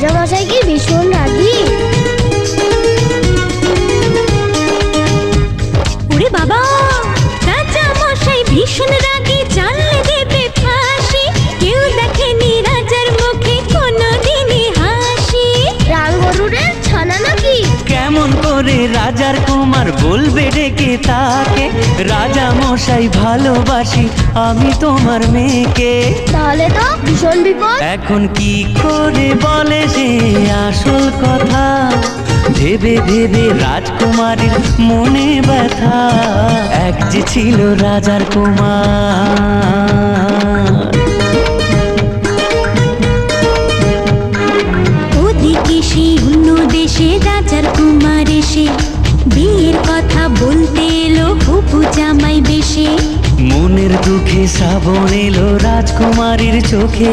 রাজামশাই কি ভীষণ রাগী? ওরে বাবা, রাজামশাই ভীষণ রাগী, জানলে দেবে ফাঁসি। কেউ দেখেনি রাজার মুখে কোনোদিনই হাসি। রাম গরুরের ছানা নাকি? কেমন করে রাজার কুমার বলবে ডেকে তাকে, রাজা মশাই ভালোবাসি আমি তোমার মেয়েকে। তাহলে তো ভীষণ বিপদ। এখন কি করে বলে সে আসল কথা, ভেবে ভেবে রাজকুমারীর মনে ব্যথা। এক যে ছিল রাজার কুমার। ওদিকে সেই অন্য দেশে রাজার কুমার এসে বিয়ের কথা বলতে এলো হবু জামাই বেশে। মনের দুঃখে শ্রাবণ এলো রাজকুমারীর চোখে।